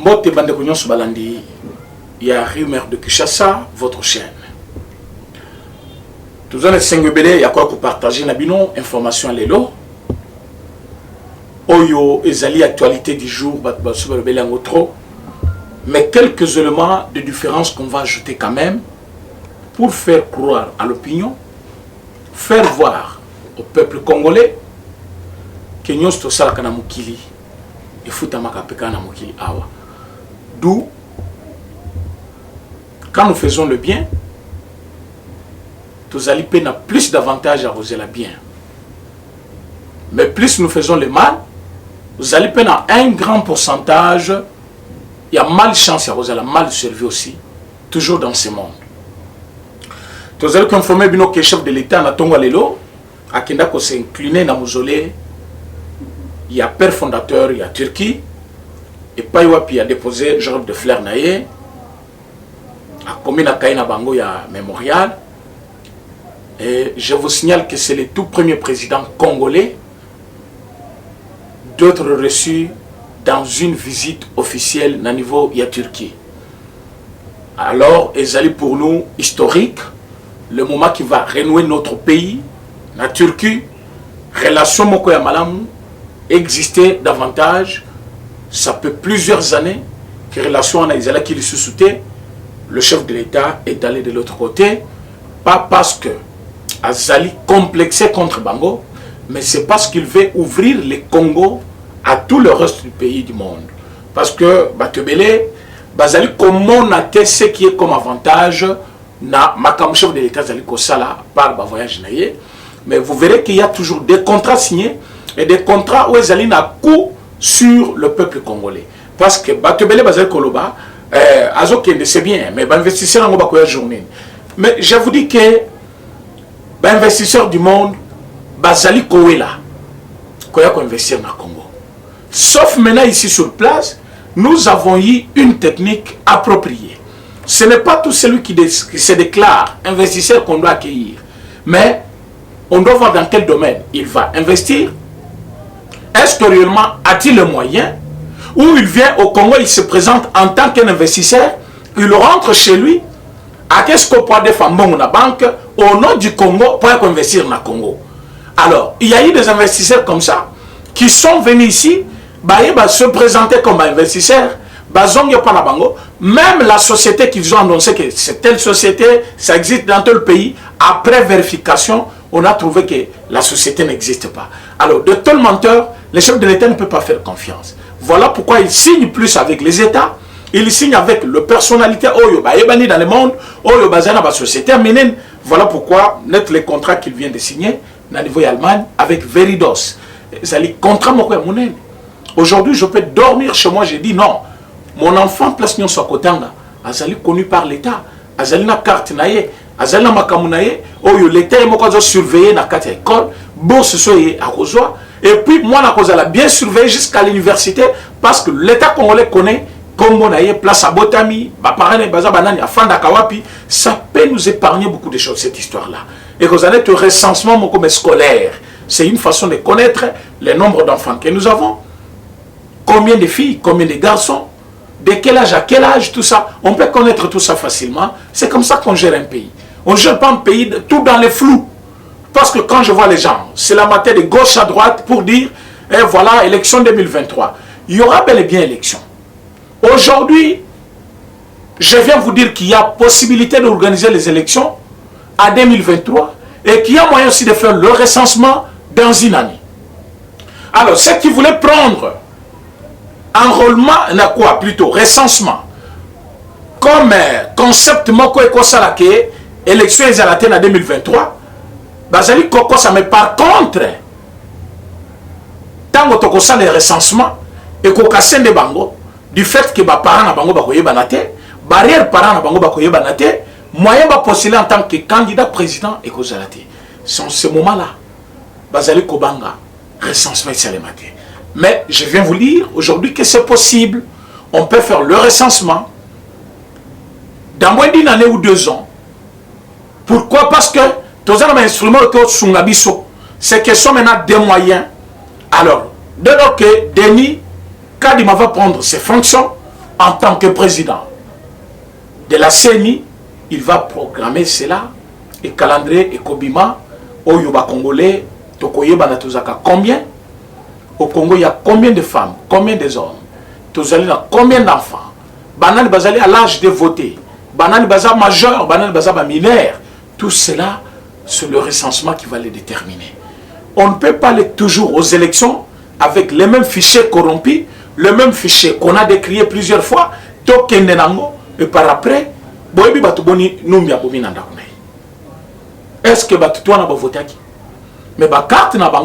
Mbote Bande Kognon Balandi, il y a Rumeur de Kinshasa, votre chaîne. Tous les 5 belé, il y a quoi que partager Nabino, information à l'élo. Oyo, ezali actualité du jour, mais quelques éléments de différence qu'on va ajouter quand même pour faire croire à l'opinion, faire voir au peuple congolais que nous sommes tous na mukili et futamaka peka na mukili awa. D'où, quand nous faisons le bien, tous allons payer plus d'avantages à vous la bien. Mais plus nous faisons le mal, vous allez payer un grand pourcentage. Il y a malchance, vous allez mal servi aussi, toujours dans ce monde. Vous allez confirmer que le chef de l'État n'a tonga lelo, à Kendako s'est incliné dans le mausolée. Il y a père fondateur, il y a Turquie, et Paiwapi a déposé genre de fleurs naïe, à commune à Kaina Bango, il y a mémorial. Et je vous signale que c'est le tout premier président congolais d'être reçu dans une visite officielle au niveau de la Turquie. Alors, c'est pour nous historique, le moment qui va renouer notre pays, la Turquie, relation Mokoya Malamu, exister davantage, ça peut plusieurs années que relation à Israël qui le sous-soutait, le chef de l'État est allé de l'autre côté, pas parce que Azali complexé contre Bango, mais c'est parce qu'il veut ouvrir les Congo à tout le reste du pays du monde. Parce que Batebele, Bazali comment on a ce qui est comme avantage na makam chef de l'État Zali Kosala par le voyage naïe, mais vous verrez qu'il y a toujours des contrats signés et des contrats où Zali n'a coup sur le peuple congolais. Parce que Batebele Bazali Koloba, Azokende c'est bien, mais investisseurs en Bakoya journée. Mais je vous dis que investisseurs du monde, Bazali Kowela, Koya investir dans le Congo. Sauf maintenant ici sur place, nous avons eu une technique appropriée. Ce n'est pas tout celui qui se déclare investisseur qu'on doit accueillir. Mais on doit voir dans quel domaine il va investir. Est-ce que réellement a-t-il le moyen? Ou il vient au Congo, il se présente en tant qu'investisseur, il rentre chez lui, à qu'est-ce qu'on peut faire dans la banque au nom du Congo pour investir dans le Congo. Alors, il y a eu des investisseurs comme ça qui sont venus ici, se présenter comme investisseurs, même la société qu'ils ont annoncé que c'est telle société, ça existe dans tout le pays, après vérification, on a trouvé que la société n'existe pas. Alors, de tels menteurs, les chefs de l'État ne peuvent pas faire confiance. Voilà pourquoi ils signent plus avec les États, ils signent avec le personnalité Oyo, dans le monde, Oyo, la société. Voilà pourquoi, net les contrats qu'ils viennent de signer, au niveau d'Allemagne, avec Veridos. C'est les contrats, aujourd'hui, je peux dormir chez moi, j'ai dit non. Mon enfant, place Nyon Sokotanga, Azali connu par l'État, Azali na carte naye, Azali na makamunaye, Oyo, l'État est surveillé dans 4 écoles, bourse soye à Rosoa, et puis moi, la bien surveillé jusqu'à l'université, parce que l'État congolais connaît, Combo naye, place à Botami, Baparane, Bazabanani, à Fandakawapi, ça peut nous épargner beaucoup de choses, cette histoire-là. Et que vous allez être recensement comme scolaire. C'est une façon de connaître le nombre d'enfants que nous avons. Combien de filles, combien de garçons, de quel âge à quel âge, tout ça. On peut connaître tout ça facilement. C'est comme ça qu'on gère un pays. On ne gère pas un pays tout dans les flous. Parce que quand je vois les gens, c'est la matière de gauche à droite pour dire, eh, voilà, élection 2023. Il y aura bel et bien élection. Aujourd'hui, je viens vous dire qu'il y a possibilité d'organiser les élections à 2023 et qu'il y a moyen aussi de faire le recensement dans une année. Alors, ceux qui voulaient prendre enrôlement, quoi plutôt, recensement, comme concept moko ekosalake, élection en 2023, bazali koko ça, mais par contre, tango tokosa les recensements, et kokasende bango, du fait que ba parents na bango bakoye banate, barrière parents na bango bakoye banate, moyen ba postuler en tant que candidat président et kozalate. C'est en ce moment-là, bazali kobanga, recensement et mais je viens vous dire aujourd'hui que c'est possible. On peut faire le recensement dans moins d'une année ou 2 ans. Pourquoi? Parce que tous les instruments que Sungabiso, c'est que sont maintenant des moyens. Alors, dès lors que Denis Kadima va prendre ses fonctions, en tant que président de la CENI, il va programmer cela et calendrier et Kobima, Oyoba Congolais, Tokoyeba Natozaka, combien? Au Congo, il y a combien de femmes, combien d'hommes? Tozali na combien d'enfants? Banal Bazali à l'âge de voter. Banal Baza majeur, Banal Baza mineur. Tout cela, c'est le recensement qui va les déterminer. On ne peut pas aller toujours aux élections avec les mêmes fichiers corrompus, le même fichier qu'on a décrié plusieurs fois, et par après, est-ce que toi n'a pas voté? Mais la carte n'a pas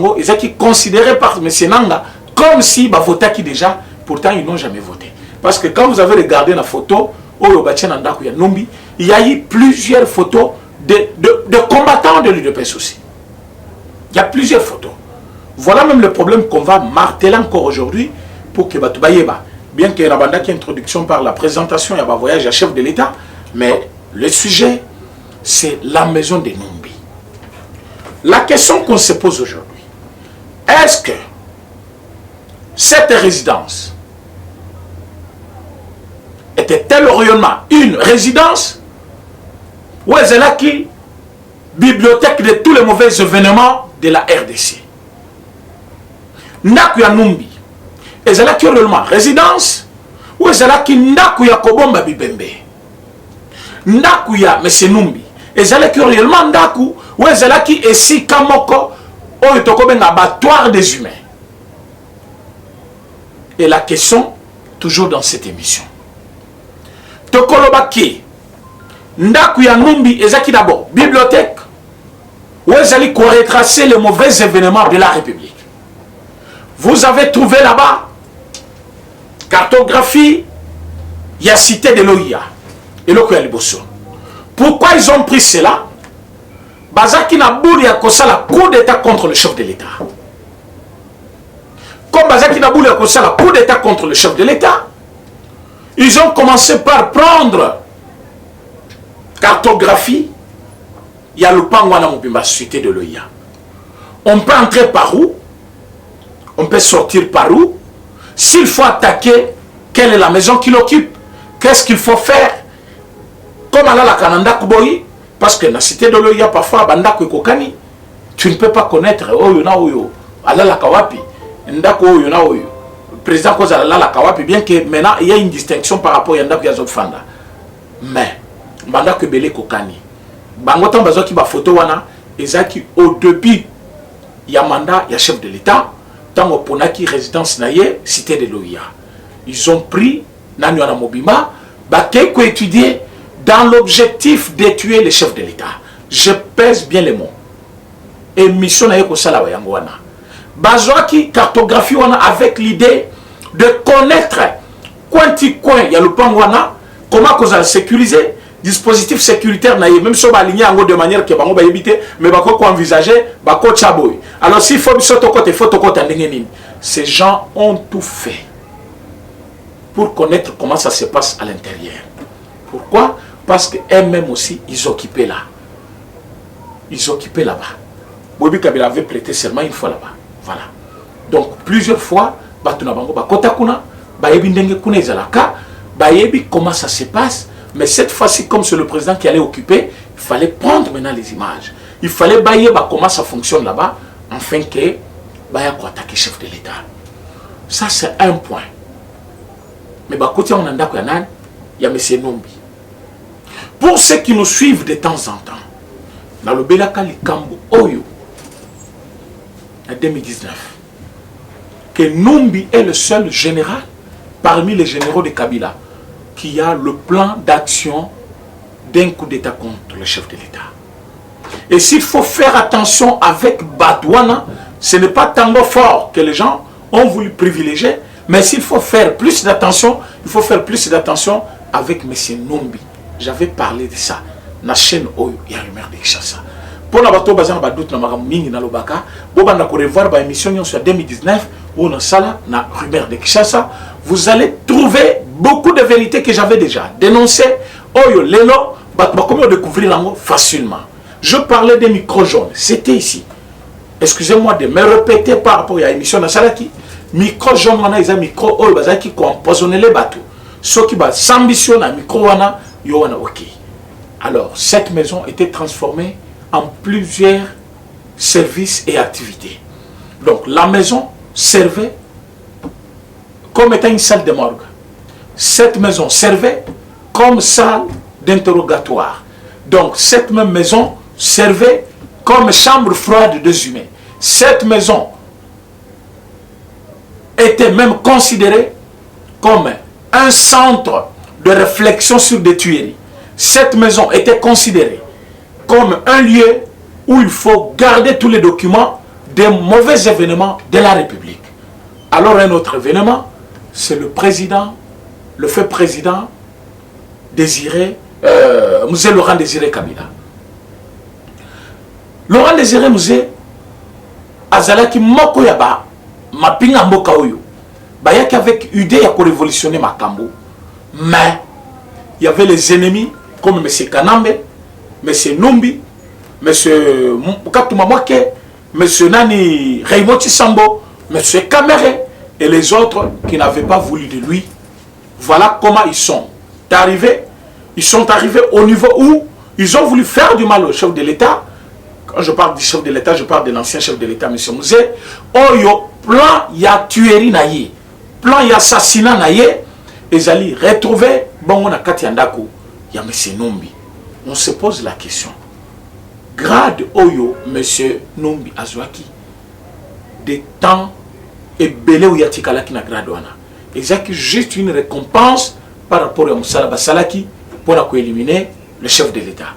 considérée par M. Nanga comme si bah voté qui déjà, pourtant ils n'ont jamais voté. Parce que quand vous avez regardé la photo, il y a eu plusieurs photos de combattants de l'UDPS aussi. Il y a plusieurs photos. Voilà même le problème qu'on va marteler encore aujourd'hui pour que Batoubaïeba, bien qu'il y ait une introduction par la présentation, il y a un voyage à chef de l'État, mais le sujet, c'est la maison des Numbi. La question qu'on se pose aujourd'hui, est-ce que cette résidence était-elle réellement une résidence ou est-ce là qui bibliothèque de tous les mauvais événements de la RDC? Ndaku ya Numbi, est-ce là qui réellement résidence ou est-ce là qui Ndaku ya Kobomba Bibembe? Ndaku ya M. Numbi, est-ce là qui réellement Ndaku ou est-ce là qui est si Kamoko ou est un abattoir des humains? Et la question, toujours dans cette émission. Tokolobaki, Ndaku ya Numbi, est-ce qui d'abord bibliothèque ou est-ce là qui retracer les mauvais événements de la République? Vous avez trouvé là-bas cartographie, il y a cité de l'OIA et l'Okoya Liboso. Pourquoi ils ont pris cela? Bazaki na bouli ya kosala coup d'état contre le chef de l'État. Comme Bazaki na bouli ya kosala coup d'état contre le chef de l'État, ils ont commencé par prendre cartographie, il y a le Pangwana Mobimba cité de l'OIA. On peut entrer par où? On peut sortir par où? S'il faut attaquer, quelle est la maison qu'il occupe? Qu'est-ce qu'il faut faire? Comme à la Kananda Kuboyi, parce que dans la cité de l'OIA, parfois, Bandako et Kokani, tu ne peux pas connaître Oyona Oyo, Alala Kawapi, Ndako Oyona Oyo, le président Koza Alala Kawapi, bien que maintenant il y a une distinction par rapport à Ndako Yazot Fanda. Mais, Bandako Bele Kokani, Bangotan Bazoki ba photo wana, Ezaki au début, il y a mandat, il y a chef de l'État. Tant au Ponaki résidence naïe, cité de l'OIA. Ils ont pris Nanyuana Mobima, Bakeko étudié dans l'objectif de tuer les chefs de l'État. Je pèse bien les mots. Et mission naïe Kosala Wayangwana. Bazoaki cartographie wana avec l'idée de connaître coin il y a le Pangwana, comment qu'on a sécurisé dispositif sécuritaire naïe, même si on va aligner en de manière que on va éviter, mais on va envisager, on chaboy. Alors s'il faut ces gens ont tout fait pour connaître comment ça se passe à l'intérieur. Pourquoi? Parce qu'eux-mêmes aussi, ils occupaient là. Ils occupaient là-bas. Bobi Kabila avait prêté serment une fois là-bas. Voilà. Donc plusieurs fois, comment ça se passe. Mais cette fois-ci, comme c'est le président qui allait occuper, il fallait prendre maintenant les images. Il fallait bailler comment ça fonctionne là-bas, afin que Baya quoi attaquer le chef de l'État. Ça, c'est un point. Mais côté on a il y a M. Numbi. Pour ceux qui nous suivent de temps en temps, dans le Belaka Likambo Oyo, en 2019, que Numbi est le seul général parmi les généraux de Kabila qui a le plan d'action d'un coup d'État contre le chef de l'État. Et s'il faut faire attention avec Badouana, ce n'est pas Tango Fort que les gens ont voulu privilégier, mais s'il faut faire plus d'attention, il faut faire plus d'attention avec M. Numbi. J'avais parlé de ça. La chaîne Oyo, il y a rumeur de Kinshasa. Pour la bateau, bazan ba doute na mingi na lobaka, boba na ko revoir ba émission sur 2019 ou na sala na rumeur de Kinshasa, vous allez trouver beaucoup de vérités que j'avais déjà dénoncées. Oyo lelo, ba comment découvrir l'amour facilement. Je parlais des micros jaunes, c'était ici. Excusez-moi de me répéter par rapport à l'émission de Salaki. Micro jaune, on a des micros, oh, qui ont empoisonné les bateaux. Ce qui va s'ambitionner à micro-wana, yowana ok. Alors, cette maison était transformée en plusieurs services et activités. Donc, la maison servait comme étant une salle de morgue. Cette maison servait comme salle d'interrogatoire. Donc, cette même maison servait comme chambre froide des humains. Cette maison était même considérée comme un centre de réflexion sur des tueries. Cette maison était considérée comme un lieu où il faut garder tous les documents des mauvais événements de la République. Alors un autre événement, c'est le président, le fait président Désiré, Mzee Laurent Désiré Kabila. Laurent Désiré Mzee azalaki moko yaba mapinga mboka oyo bayaki avec idée ya révolutionner makambo, mais il y avait les ennemis comme M. Kanambe, M. Numbi, M. Katuma Mwake, M. Nani Raymond Sambo, M. Kamere et les autres qui n'avaient pas voulu de lui. Voilà comment ils sont arrivés. Ils sont arrivés au niveau où ils ont voulu faire du mal au chef de l'État. Quand je parle du chef de l'État, je parle de l'ancien chef de l'État, M. Mzee. Oyo, plan ya tuerie naye, plan ya assassinat naye, ils allaient retrouver bon na kati andako ya M. Numbi. On se pose la question. Grade Oyo, M. Numbi Azwaki, des temps et belé ou yatikalaki na grade wana. Exact, juste une récompense par rapport à Moussala Basalaki pour éliminer le chef de l'État.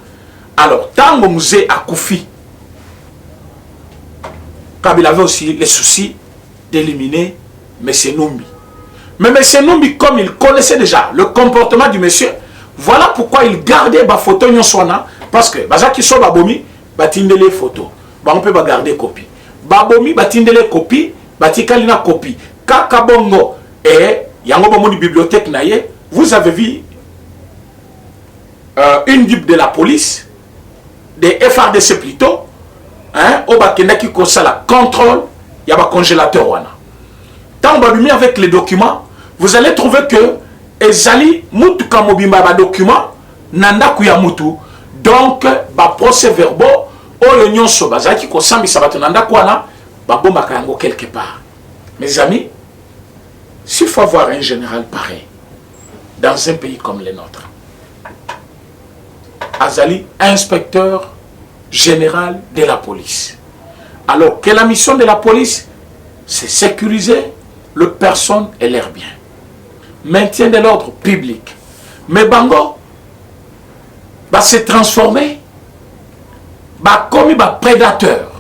Alors, tant que Mzee a Koufi, Kabila avait aussi les soucis d'éliminer M. Numbi. Mais M. Numbi, comme il connaissait déjà le comportement du monsieur, voilà pourquoi il gardait ma photo nyonswana, parce que bazaki so babomi batindele photo, on peut garder copie. Babomi batindele copie, batikalina copie. Kakabongo et yango bomoni bibliothèque naye, vous avez vu une bible de la police, des FRDC plutôt, hein, au bakendaki kosala contrôle, il y a un congélateur wana. Tant on va lui avec les documents, vous allez trouver que ezali mutu kamobimba ba document nanda kuya mutu. Donc ba procès verbaux oyo nyonso bazaki ko sambisa bato nanda kwana ba bomba kango quelque part. Mes amis, s'il faut avoir un général pareil dans un pays comme le nôtre, Azali, inspecteur général de la police. Alors que la mission de la police, c'est sécuriser les personnes et leurs biens. Maintien de l'ordre public. Mais Bango va se transformer comme un prédateur.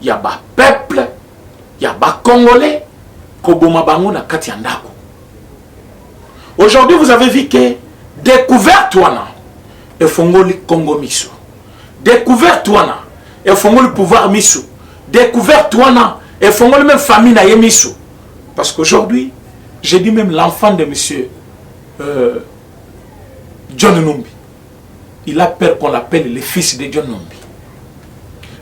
Il y a un peuple, il y a un Congolais, Koboma Bango na Katiandako. Aujourd'hui, vous avez vu que découverte wana et fongoli Congo miso. Découverte wana et fongoli pouvoir miso. Découverte wana et fongoli même famille na miso. Parce qu'aujourd'hui, j'ai dit même l'enfant de monsieur John Numbi. Il a peur qu'on l'appelle le fils de John Numbi.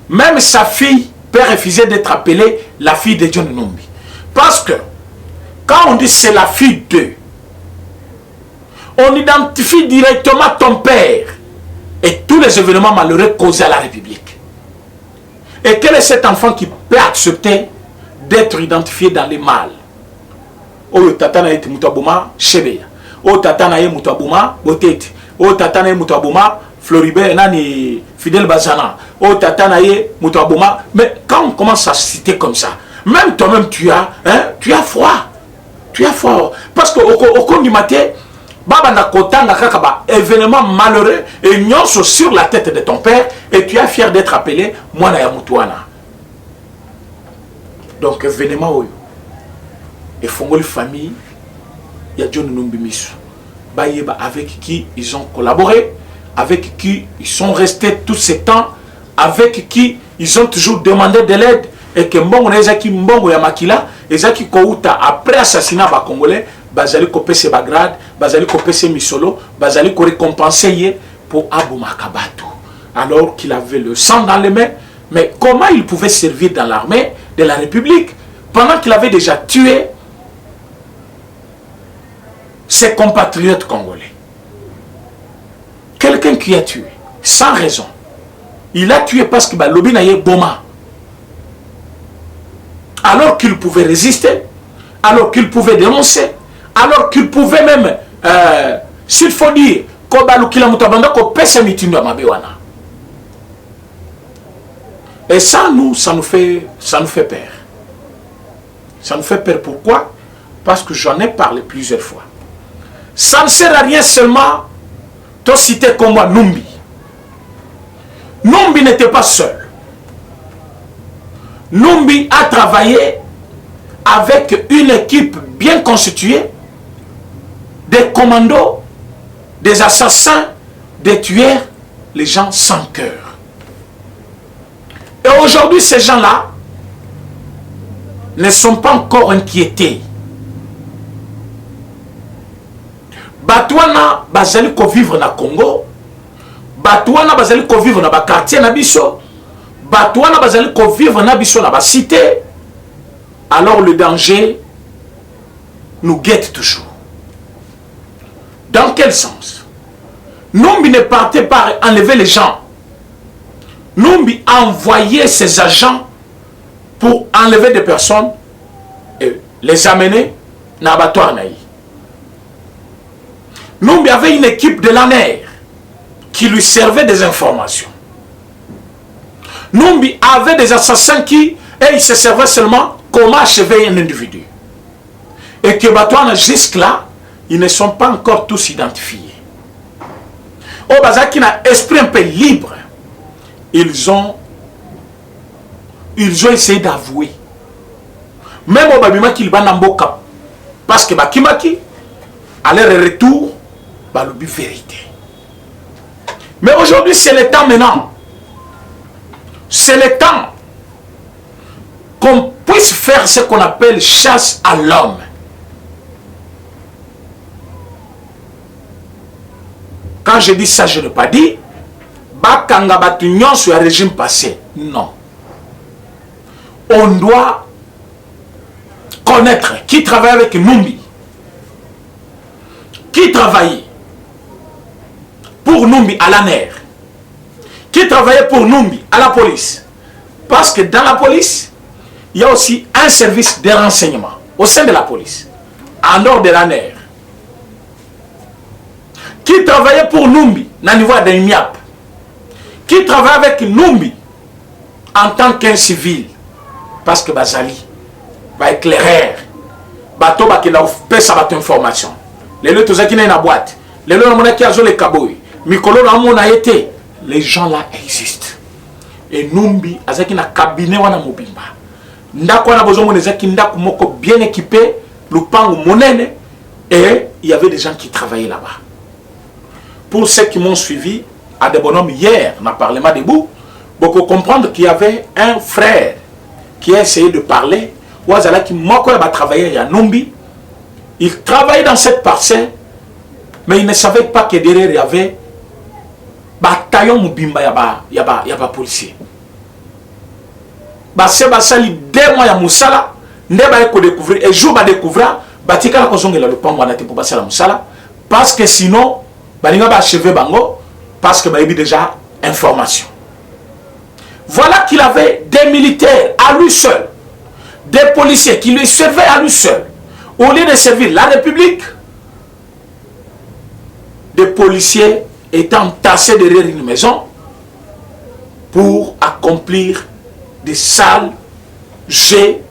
Même sa fille peut refuser d'être appelée la fille de John Numbi. Parce que quand on dit c'est la fille d'eux, on identifie directement ton père et tous les événements malheureux causés à la République. Et quel est cet enfant qui peut accepter d'être identifié dans les mal? Oyo tatana yeti mutabuma Shebeya. O tatana ye mutabuma Boteti. O tatana ye mutabuma Floribert nani Fidel Bazana. O tatana ye mutabuma. Mais quand on commence à citer comme ça, même toi-même tu as froid. Tu as froid. Parce que au cours du matin, Baba na kotanga kakaba événement malheureux et nyonso sur la tête de ton père et tu es fier d'être appelé Mwana ya Mutuana. Donc événement oyo. Et Fongoli famille, il y a John Numbi Misu. Bayeba avec qui ils ont collaboré, avec qui ils sont restés tout ce temps, avec qui ils ont toujours demandé de l'aide. Et que Mbongo Nezaki Mbongo Yamakila, Ezaki Kouta, après assassinat ba Congolais, Bazali Kopese Bagrade, Bazali Kopese Misolo, Bazali ko récompenser pour Abou Makabatu. Alors qu'il avait le sang dans les mains, mais comment il pouvait servir dans l'armée de la République pendant qu'il avait déjà tué ses compatriotes congolais. Quelqu'un qui a tué, sans raison. Il a tué parce que Lobi n'a eu Boma. Alors qu'il pouvait résister, alors qu'il pouvait dénoncer, alors qu'il pouvait même, s'il faut dire, et ça, ça nous fait peur. Ça nous fait peur. Pourquoi? Parce que j'en ai parlé plusieurs fois. Ça ne sert à rien seulement de citer comme moi Numbi. Numbi n'était pas seul. Numbi a travaillé avec une équipe bien constituée, des commandos, des assassins, des tueurs, les gens sans cœur. Et aujourd'hui, ces gens-là ne sont pas encore inquiétés. Batouana bazali ko vivre na Congo, Batouana bazali ko vivre na ba quartier na biso, Batouana bazali ko vivre na biso na ba cité. Alors le danger nous guette toujours. Dans quel sens? Numbi ne partait pas enlever les gens. Numbi a envoyé ses agents pour enlever des personnes et les amener dans l'abattoir. Numbi avait une équipe de l'ANER qui lui servait des informations. Numbi avait des assassins qui, et ils se servaient seulement comment achever un individu. Et que Batouana, jusque-là, ils ne sont pas encore tous identifiés. Au Bazar qui a esprit un peu libre, ils ont essayé d'avouer. Même au Babima qui va n'amboka. Parce que Bakimaki, à leur retour, va le but vérité. Mais aujourd'hui, c'est le temps maintenant. C'est le temps qu'on puisse faire ce qu'on appelle chasse à l'homme. Quand je dis ça, je ne pas dit Bakanga Batunion sur un régime passé. Non. On doit connaître qui travaille avec Numbi, qui travaille pour Numbi à l'ANER, qui travaillait pour Numbi à la police. Parce que dans la police, il y a aussi un service de renseignement au sein de la police, en dehors de l'ANER, qui travaillait pour Numbi, dans le niveau de l'IMIAP, qui travaille avec Numbi en tant qu'un civil, parce que Bazali va éclairer, bateau va qu'il a fait sa information. Les gens qui sont dans la boîte, les gens qui ont les kaboui, Mikolo a été, les gens là existent. Et Numbi, avec un cabinet wana mobimba. Ndako na besoin de qui ndako moko bien équipé, lupango monene, et il y avait des gens qui travaillaient là-bas. Pour ceux qui m'ont suivi, à des bonhommes hier, dans le Parlement debout, beaucoup comprendre qu'il y avait un frère qui a essayé de parler, ou qui moko va travailler à Numbi. Il travaillait dans cette parcelle, mais il ne savait pas que derrière il y avait bataillon mobimba yaba policier. Basse basali 2 mois ya musala, ndeba ko découvrir et jour ba découvrir batika la kozongela le pango na te pour passer la musala parce que sinon balinga ba achever bango parce que ba yebi déjà information. Voilà qu'il avait des militaires à lui seul, des policiers qui lui servaient à lui seul. Au lieu de servir la République, des policiers étant tassés derrière une maison pour accomplir des sales jets.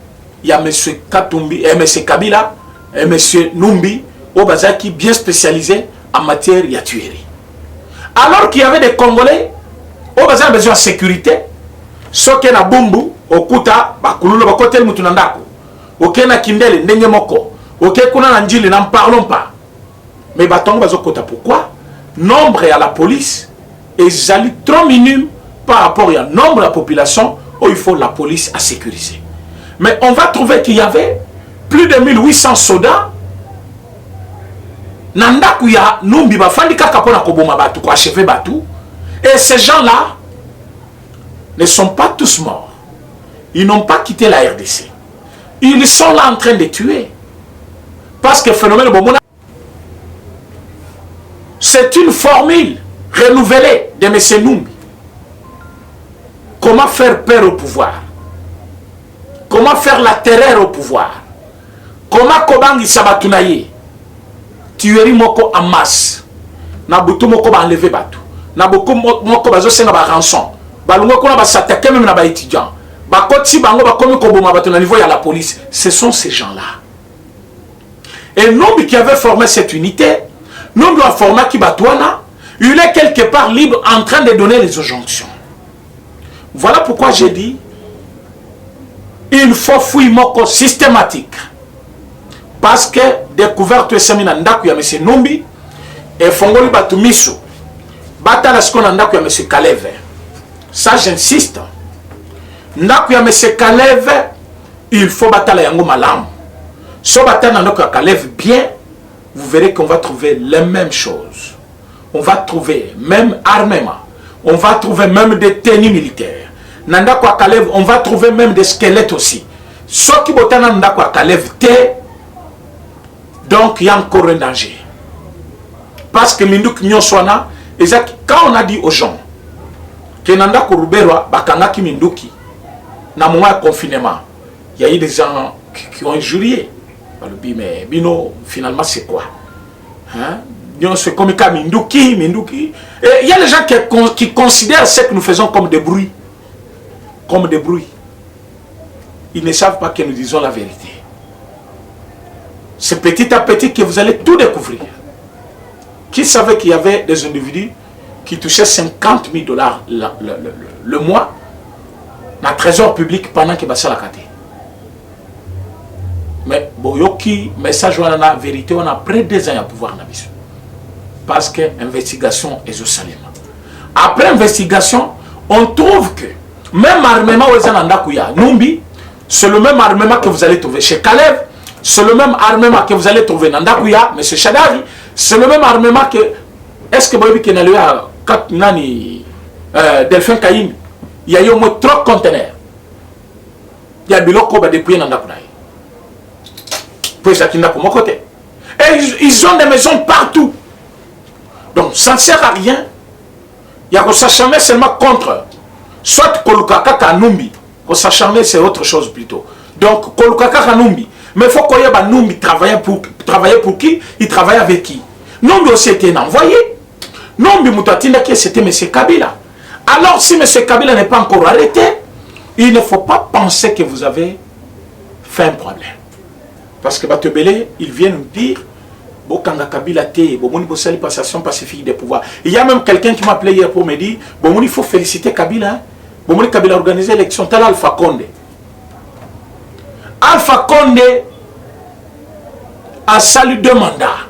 Il y a M. Katumbi, et M. Kabila et M. Numbi au Bazaki bien spécialisés en matière de tuerie. Alors qu'il y avait des Congolais au Bazar besoin de sécurité, ce qui est na Bumbu, au Kuta, Bakululo, Bakotel Mutunandako, au Kena Kindele, Nengemoko, au Kekuna Nanjili, n'en parlons pas. Mais Batongo Bazokota, pourquoi? Nombre à la police est trop minime par rapport au nombre de la population où il faut la police à sécuriser. Mais on va trouver qu'il y avait plus de 1800 soldats. Nandakuya Numbi Bafandi Kakapona Koboma Batu, quoi achever Batu. Et ces gens-là ne sont pas tous morts. Ils n'ont pas quitté la RDC. Ils sont là en train de tuer. Parce que le phénomène Bomona, C'est une formule renouvelée de M. Numbi. Comment faire peur au pouvoir? Comment faire la terreur au pouvoir? Comment Kobangi Sabatunaye? Tuerie moko en masse. Nabutu moko ba enlever batu. Nabutu moko bazo senga ba rançon. Balungo kona ba s'attaquer même na ba étudiant. Ba koti bango ba komi koboma batu na niveau ya la police. Ce sont ces gens-là. Et Numbi qui avait formé cette unité, Numbi a formé Kibatouana, il est quelque part libre en train de donner les injonctions. Voilà pourquoi j'ai dit, il faut fouiller moko systématique. Parce que découverte semina ndaku ya M. Numbi et fongoli batumiso batala skona ndaku ya M. Kaleve. Ça j'insiste. Ndaku ya M. Kaleve, il faut batala yango malamu. Si on batala ndaku ya Kaleve bien, vous verrez qu'on va trouver les mêmes choses. On va trouver même armement. On va trouver même des tenues militaires. Ndaku ya Kaleve, on va trouver même des squelettes aussi. Ce qui botana ndaku ya Kaleve te. Donc, il y a encore un danger. Parce que Mindouk Nyoswana, quand on a dit aux gens que Nanda Koruberwa, Bakangaki Mindouki, dans le moment de confinement, il y a eu des gens qui ont injurié. Mais Bino, finalement, c'est quoi? C'est comme Mindouki. Et il y a des gens qui considèrent ce que nous faisons comme des bruits. Comme des bruits. Ils ne savent pas que nous disons la vérité. C'est petit à petit que vous allez tout découvrir. Qui savait qu'il y avait des individus qui touchaient 50 000 $ le mois dans le trésor public pendant que ça la kate. Mais boyoki message on a vérité on a près de 2 ans à pouvoir na biso. Parce que investigation est au Salem. Après investigation, on trouve que même armement Numbi, c'est le même armement que vous allez trouver chez Kaleve. C'est le même armement que vous allez trouver dans Ndakuya, M. Shadari. C'est le même armement que... Est-ce que vous avez vu Delphin Kaïm? Il y a eu au moins 3 conteneurs. Il y a Biloko depuis dans Ndakuya. Puis ça qui n'a pas mon côté. Et ils ont des maisons partout. Donc ça ne sert à rien. Il y a qu'on s'acharner seulement contre. Soit Kolukaka Kanumbi. Qu'on s'acharner c'est autre chose plutôt. Donc Kolukaka Kanumbi. Mais il faut qu'il y ait Numbi travailler pour qui? Il travaille avec qui? Numbi aussi était envoyé. Numbi Moutatinda qui c'était M. Kabila. Alors si M. Kabila n'est pas encore arrêté, il ne faut pas penser que vous avez fait un problème. Parce que Batebele, il vient nous dire Bokanga Kabila te, Bomoni Bossali passation pacifique des pouvoirs. Il y a même quelqu'un qui m'a appelé hier pour me dire Bomoni, il faut féliciter Kabila. Bomoni Kabila a organisé l'élection tel Alpha Condé. Alpha Condé a salué 2 mandats.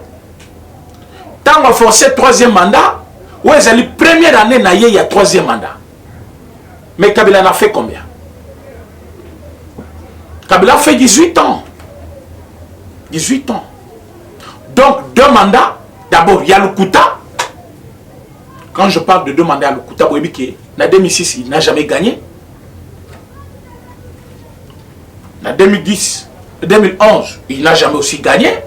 Tant qu'on a forcé 3e mandat, où est la première année, il y a 3e mandat. Mais Kabila en a fait combien? Kabila a fait 18 ans. 18 ans. Donc 2 mandats. D'abord, il y a le Kouta. Quand je parle de 2 mandats, le Kouta, en 2006, il n'a jamais gagné. En 2011, il n'a jamais aussi gagné.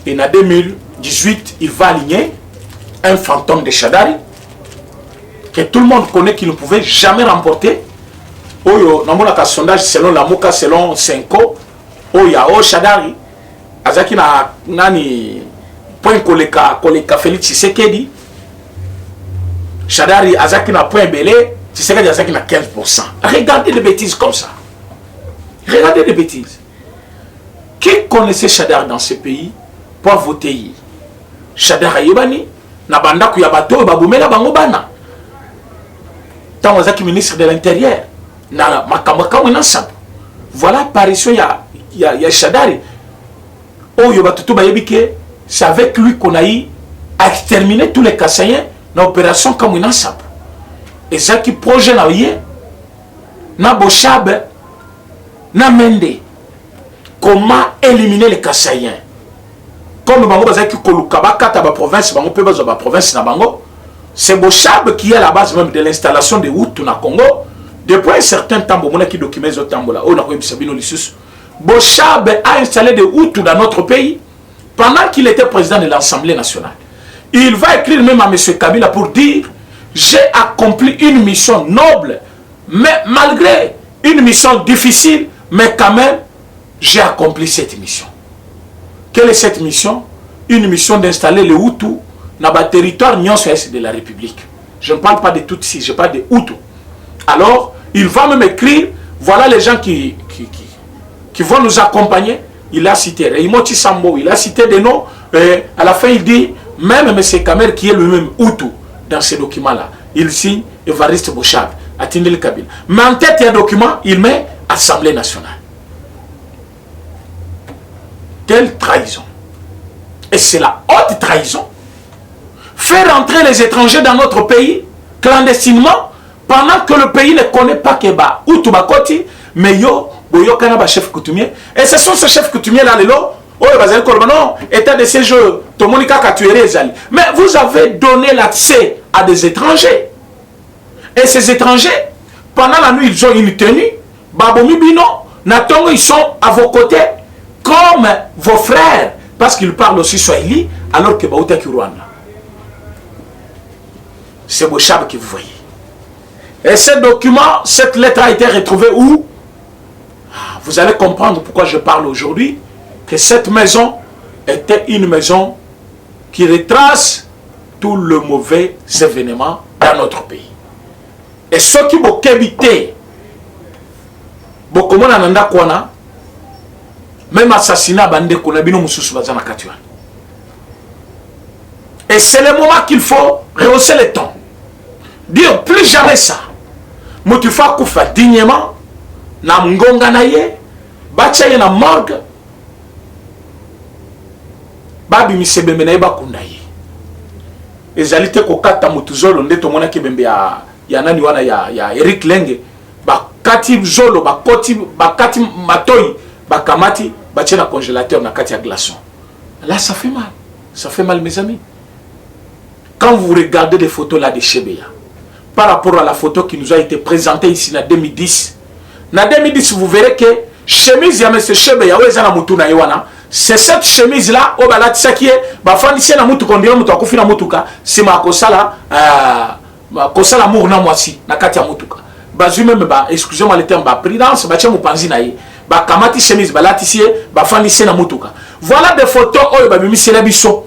Et en 2018, il va aligner un fantôme de Shadari que tout le monde connaît qu'il ne pouvait jamais remporter. Oyo, dans mon sondage, selon la Moka, selon Senko, Oya, O Shadari, Azaki na nani point koleka Félix Tshisekedi, Shadari Azaki na point belé, Tshisekedi Azaki na 15%. Regardez les bêtises comme ça. Regardez les bêtises. Qui connaissait Shadari dans ce pays pour voter? Shadari Yebani, na banda kuyabato, babumela bangobana. Tant Azaki ministre de l'Intérieur, na makamaka winasab. Voilà l'apparition ya Shadari. Oh yobatutu bayebike, c'est avec lui qu'on a eu à exterminer tous les Kassaïens dans l'opération comme winasab. Et ça qui projet na yé, na Boshab, na Mende. Comment éliminer les Kassaïens? Comme bango bazaki kolukabaka ta ba province, bango pe bazo ba province na bango. C'est Boshab qui est à la base même de l'installation des Hutus na Congo. Depuis un certain temps, bon qui documente ce tambola, on a eu Sabino Lissus. Boshab a installé des Hutus dans notre pays pendant qu'il était président de l'Assemblée nationale. Il va écrire même à M. Kabila pour dire « J'ai accompli une mission noble, mais malgré une mission difficile, mais quand même, j'ai accompli cette mission. » Quelle est cette mission? Une mission d'installer les Hutus dans le territoire de la République. Je ne parle pas de Tutsis, je parle de Hutus. Alors, il va même écrire, voilà les gens qui vont nous accompagner. Il a cité Raymoti Sambo, il a cité des noms. À la fin, il dit, même M. Kamer, qui est lui-même Hutu, dans ces documents-là, il signe Evariste Bochab, Atindel Kabila. Mais en tête, il y a un document, il met Assemblée nationale. Quelle trahison! Et c'est la haute trahison. Faire entrer les étrangers dans notre pays, clandestinement, pendant que le pays ne connaît pas Keba ou Toubakoti, mais yo, boyo kanaba chef coutumier. Et ce sont ces chefs coutumiers là, les lots, oh, non, état de séjour, Tomonika Katuere Zali. Mais vous avez donné l'accès à des étrangers. Et ces étrangers, pendant la nuit, ils ont une tenue. Babomi Bino, Natongo, ils sont à vos côtés, comme vos frères, parce qu'ils parlent aussi Swahili, alors que Baouta Rwanda. C'est Bochab que vous voyez. Et ce document, cette lettre a été retrouvée où? Vous allez comprendre pourquoi je parle aujourd'hui, que cette maison était une maison qui retrace tous les mauvais événements dans notre pays. Et ceux qui vont éviter, même assassinat, et c'est le moment qu'il faut rehausser le ton. Dire plus jamais ça. Moutifa Koufa dignement, na mgonga na ye, bachaye na morgue, babi misebembe na ye bakunda ye. Ezalite kokata mutuzolo ndeto mona kebembe ya nani wana ya Eric Lenge, bakati zolo, bakati matoi, bakamati, bache na congélateur na kati ya glaçon. Là ça fait mal. Ça fait mal mes amis. Quand vous regardez des photos là de Chebeya, par rapport à la photo qui nous a été présentée ici en 2010, en 2010, vous verrez que chemise ya M. Chebeya, c'est cette chemise là, c'est ma kosala, kosala mourna mwasi, na kati ya mutuka. Bazui même, excusez-moi le terme, prudence, bache mupanzi na ye, kamati chemise, latisie, fanise na mutuka. Voilà des photos, oyo babimisi na biso.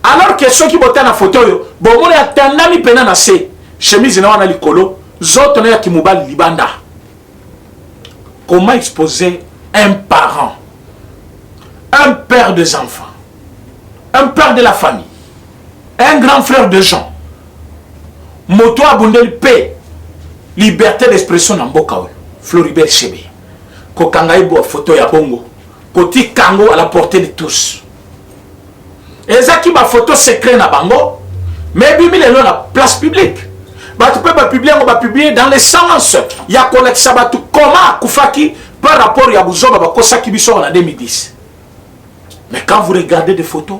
Alors que ceux qui votent dans la photo, bon, on a tendami pena na se chemise na wana likolo, zoto na ya kimubali libanda. Comment exposer un parent, un père des enfants, un père de la famille, un grand frère de gens, moto abundel paix, liberté d'expression na mboka oyo, Floribert Chebeya. Ko kangaibo photo ya bongo, koti kango à la portée de tous. Et ça qui ma photo secret na bango, mais bimi le la place publique. Tu peux publier dans le sens. Il y a collègue sabatu comment Koufaki par rapport à Bouzoba Bakosa qui biso en 2010. Mais quand vous regardez des photos,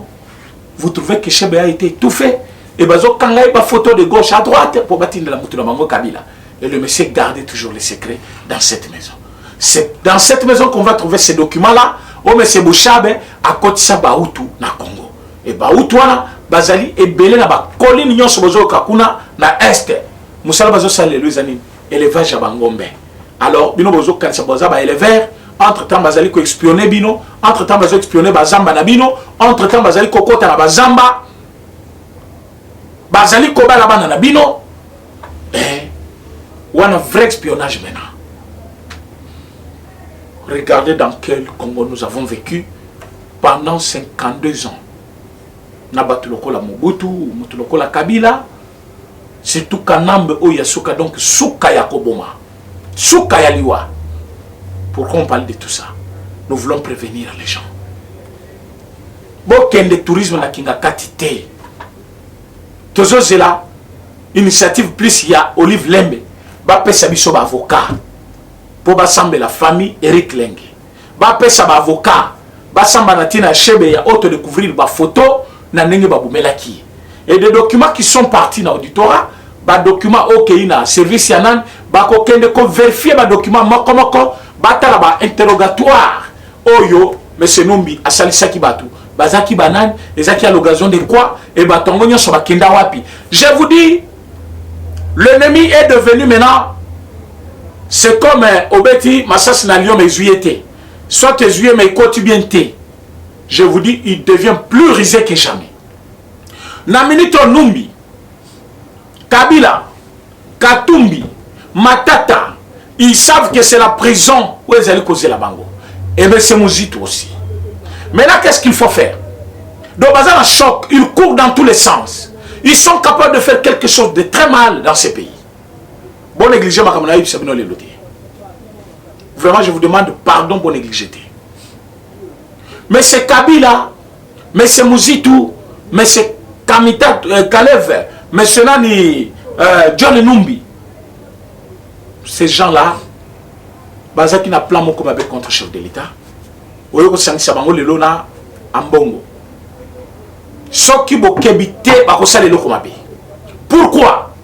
vous trouvez que Chebeya a été étouffé. Et bazo kangay ba photo de gauche à droite pour bâtir la mouture Mango Kabila. Et le monsieur gardait toujours les secrets dans cette maison. C'est dans cette maison qu'on va trouver ces documents-là. Oh monsieur Bouchabe à côté ça Baoutou na Congo. Et Baoutou wana bazali et belé na ba colline nyonso bozo kakuna na est. Musala bazo salé les amis élevage à Bangombe. Alors bino bozo kanisa boza ba éleveur entre temps bazali ko espionner bino, entre temps bazo espionner bazamba na bino, entre temps bazali ko kota na bazamba bazali ko bala bana na bino. Ou un vrai espionnage maintenant. Regardez dans quel Congo nous avons vécu pendant 52 ans. Nabatuloko la Mobutu, Mutuloko la Kabila, c'est tout Kanambe Oyasuka, donc Souka Yakoboma, Souka Yaliwa. Pourquoi on parle de tout ça? Nous voulons prévenir les gens. Boken de tourisme na kinga katite. Tozo zela, initiative plus il y a Olive Lembe, ba pesa biso ba avocat. Pour bassemble la famille Eric Lenge. Ba pesa ba avocat, ba samba na tina Chebeya auto découvrir ba photo na nenge ba bumelaki. Et des documents qui sont partis dans l'auditorat, ba documents OK na service yanan, ba ko kende ko vérifier ba document moko ba tala ba interrogatoire. Oyo monsieur Numbi asalisaki batu, bazaki banane, ezaki à l'occasion de quoi, et batongo nyo soba kenda wapi. Je vous dis, l'ennemi est devenu maintenant, c'est comme Obeti, Massas na Lyon, mais Zuyete. Soit Zuyé, mais quotidien T. Je vous dis, il devient plus risé que jamais. Naminito Numbi, Kabila, Katumbi, Matata, ils savent que c'est la prison où ils allaient causer la bango. Et bien c'est Mouzito aussi. Maintenant, qu'est-ce qu'il faut faire? Donc, Bazar en choc, ils courent dans tous les sens. Ils sont capables de faire quelque chose de très mal dans ces pays. Bon négligé, vraiment, je vous demande pardon, bon négligé. Mais c'est Kabila, mais c'est Mouzito, mais c'est Kamita, Kalev, mais c'est Nani, John Numbi. Ces gens-là, Bazar qui n'a plan mon combat contre le chef de l'État. Oyo sangisa bango lelo na ambongo. Soki bo kebite ba ko sala lelo komabe. Pourquoi?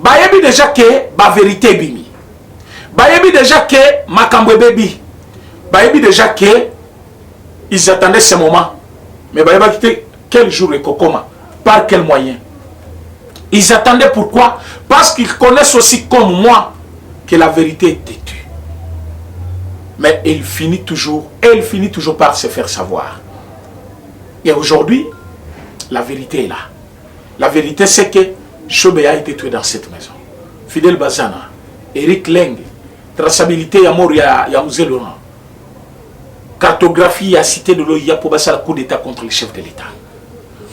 Bayebi déjà que ba vérité bimi. Bayebi déjà que makambo bebi. Bayebi déjà que ils attendaient ce moment. Mais bayebi quitter quel jour et kokoma, par quel moyen? Ils attendaient pourquoi? Parce qu'ils connaissent aussi comme moi que la vérité est têtue. Mais elle finit toujours par se faire savoir. Et aujourd'hui, la vérité est là. La vérité, c'est que Chobe a été tué dans cette maison. Fidel Bazana, Eric Leng, traçabilité, Yamor, Yamouzé Laurent, cartographie, à cité de l'OIA pour passer le coup d'État contre le chef de l'État.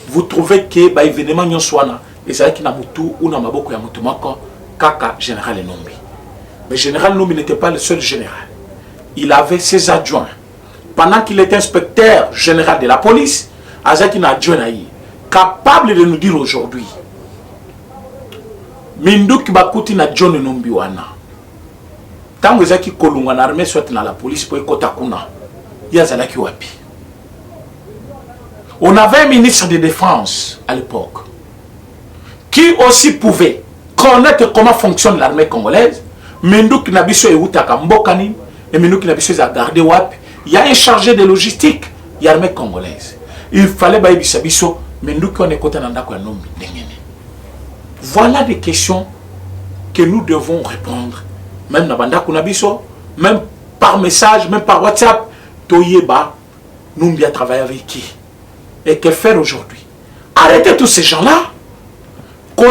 Vous trouvez que l'événement Nyonswana, et c'est qui n'a moutou ou n'a maboko Yamutu Mako, Kaka, général Nombi. Mais général Nombi n'était pas le seul général. Il avait ses adjoints. Pendant qu'il était inspecteur général de la police, Azaki n'a adjoint capable de nous dire aujourd'hui, Mindouk Bakuti n'a John Nombiwana. Tant que Zaki Kolunga l'armée soit dans la police pour Kotakuna, Yazalaki Wapi. On avait un ministre de défense à l'époque qui aussi pouvait connaître comment fonctionne l'armée congolaise. Mindouk Nabiso et Outaka Mbokani. Et maintenant qu'il a besoin de garder WAP, il y a un chargé de logistique, il y a l'armée congolaise. Il fallait que Bisso, mais nous qui on est côté voilà des questions que nous devons répondre. Même dans Banda Kunabiso, même par message, même par WhatsApp. Toyeba, nous bien travailler avec qui? Et que faire aujourd'hui? Arrêtez tous ces gens-là.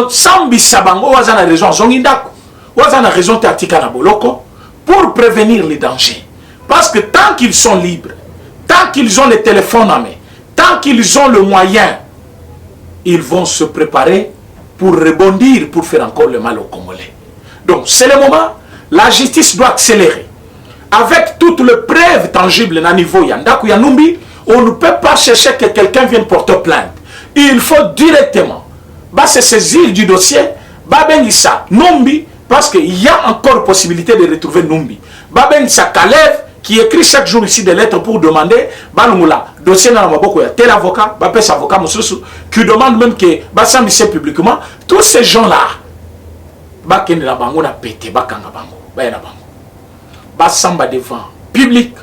Sambi Sabango, Wazana raison, Zongindako, Wazana raison, Tatika Naboloko. Pour prévenir les dangers. Parce que tant qu'ils sont libres, tant qu'ils ont les téléphones en main, tant qu'ils ont le moyen, ils vont se préparer pour rebondir, pour faire encore le mal aux Congolais. Donc c'est le moment, la justice doit accélérer. Avec toutes les preuves tangibles à niveau Yandaku Yanumbi, on ne peut pas chercher que quelqu'un vienne porter plainte. Il faut directement se saisir du dossier, Babengissa, Numbi, parce qu'il y a encore possibilité de retrouver Numbi. Baben Sakalev, qui écrit chaque jour ici des lettres pour demander, Balmoula, dossier dans la tel avocat, Bapes avocat, qui demande même que Bassambissé publiquement, tous ces gens-là, Baken la bango na pété, Bakanga bango, Bayana bango. Bassamba devant, public,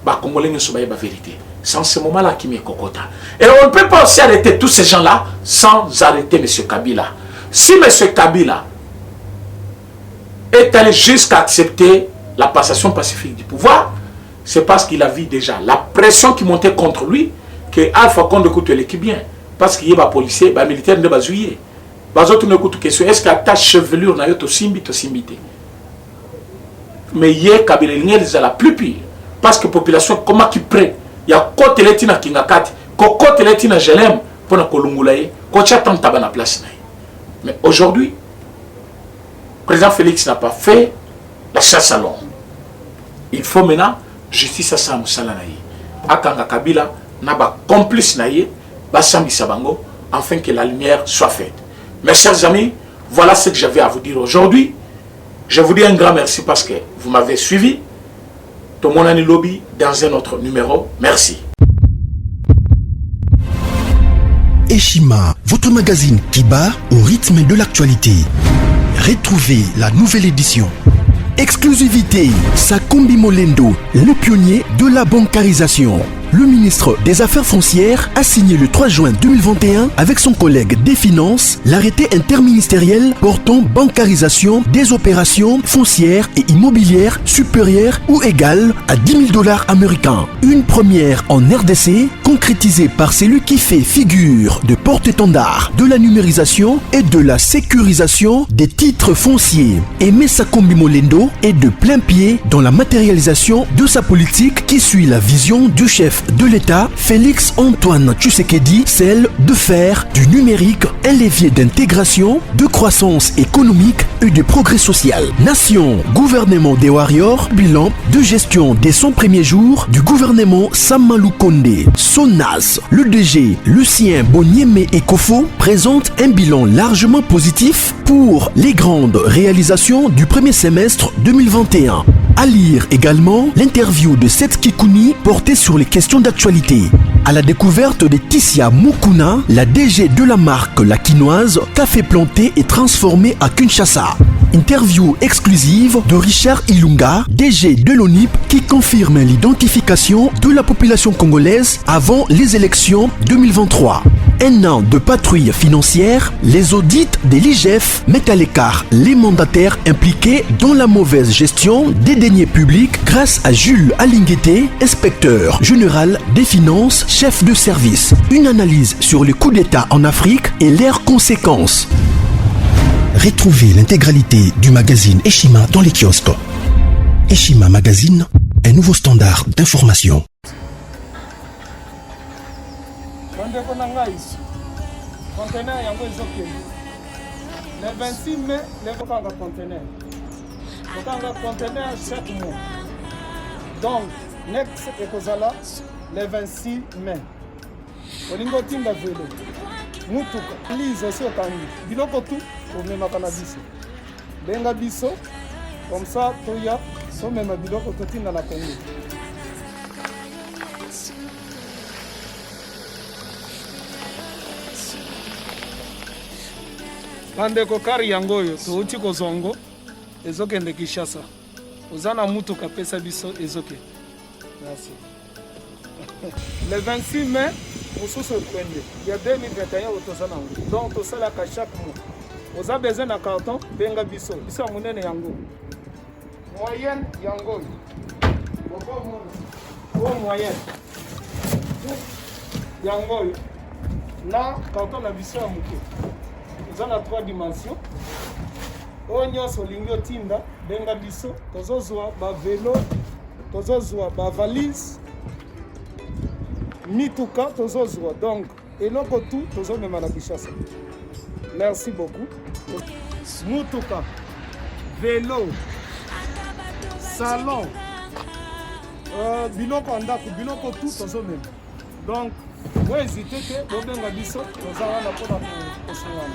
Bakongolais ne soient pas vérité. Sans ce moment-là qui m'est cocota. Et on ne peut pas aussi arrêter tous ces gens-là sans arrêter M. Kabila. Si M. Kabila est allé jusqu'à accepter la passation pacifique du pouvoir, c'est parce qu'il a vu déjà la pression qui montait contre lui, que Alpha Condé écoute l'équipe bien. Parce qu'il y a des policiers, des militaires, des bazouillés. Les autres n'écoutent question. Est-ce que ta chevelure n'a pas simbité? Mais il y a la plus pire. Parce que la population, comment qui prête? Il y a côté letina kingakati, côté letina jelem pour na kolungulaye, côté tant tabana place. Mais aujourd'hui, le président Félix n'a pas fait la chasse à l'homme. Il faut maintenant justice à Sam Salanaï. Akanga Kabila n'a pas complice naïe, Bassami Sabango, afin que la lumière soit faite. Mes chers amis, voilà ce que j'avais à vous dire aujourd'hui. Je vous dis un grand merci parce que vous m'avez suivi. Tout mon ami lobby dans un autre numéro. Merci. Eshima, votre magazine qui bat au rythme de l'actualité. Retrouvez la nouvelle édition. Exclusivité, Sakombi Molendo, le pionnier de la bancarisation. Le ministre des Affaires foncières a signé le 3 juin 2021 avec son collègue des Finances l'arrêté interministériel portant bancarisation des opérations foncières et immobilières supérieures ou égales à 10 000 $ américains. Une première en RDC, concrétisée par celui qui fait figure de porte-étendard de la numérisation et de la sécurisation des titres fonciers. Aimé Sakombi Molendo est de plein pied dans la matérialisation de sa politique qui suit la vision du chef de l'État, Félix Antoine Tshisekedi, celle de faire du numérique un levier d'intégration, de croissance économique et de progrès social. Nation, gouvernement des Warriors, bilan de gestion des 100 premiers jours du gouvernement Samalou Kondé. Sonas, le DG Lucien Boniemé Ekofo présente un bilan largement positif pour les grandes réalisations du premier semestre 2021. À lire également l'interview de Seth Kikouni portée sur les questions d'actualité. À la découverte de Tissia Mukuna, la DG de la marque La Quinoise, café planté et transformé à Kinshasa. Interview exclusive de Richard Ilunga, DG de l'ONIP, qui confirme l'identification de la population congolaise avant les élections 2023. Un an de patrouille financière, les audits de l'IGF mettent à l'écart les mandataires impliqués dans la mauvaise gestion des deniers publics grâce à Jules Alinguete, inspecteur général des finances, chef de service. Une analyse sur les coups d'État en Afrique et leurs conséquences. Retrouvez l'intégralité du magazine Eshima dans les kiosques. Eshima Magazine, un nouveau standard d'information. Le 26 mai, les conteneurs. Conteneur chaque mois. Donc, next ekozala le 26 mai. Olingo tinda velo. Mutuka. Lise aussi au Kani. Biloko tout pour même cannabis. Benga biso. Comme ça, toya. So même biloko tout tinda la Congo. Bandeko kari yango oyo touti kozongo ezokende Kinshasa. Ozana mutuka pesa biso ezoke. Merci. Le 26 mai, mosusu ekwende. Il y a 2021 otozana. Donc tosala ka chaque mois. Oza besoin na carton benga biso. Biso munene yango. Moyenne yango. Bobo moyenne. Yango. Na carton na biso ya muke. Dans 3 dimensions. Onyo solingo tinda benga biso tozozwa ba vélo, tozozwa ba valise, mituka tozozwa. Donc eloko tout tozomema na Kinshasa. Merci beaucoup. Mutuka, vélo, salon, biloko ndako, biloko tout tozomema. Donc vous hésitez que bobenga biso tozala na pona kosowana.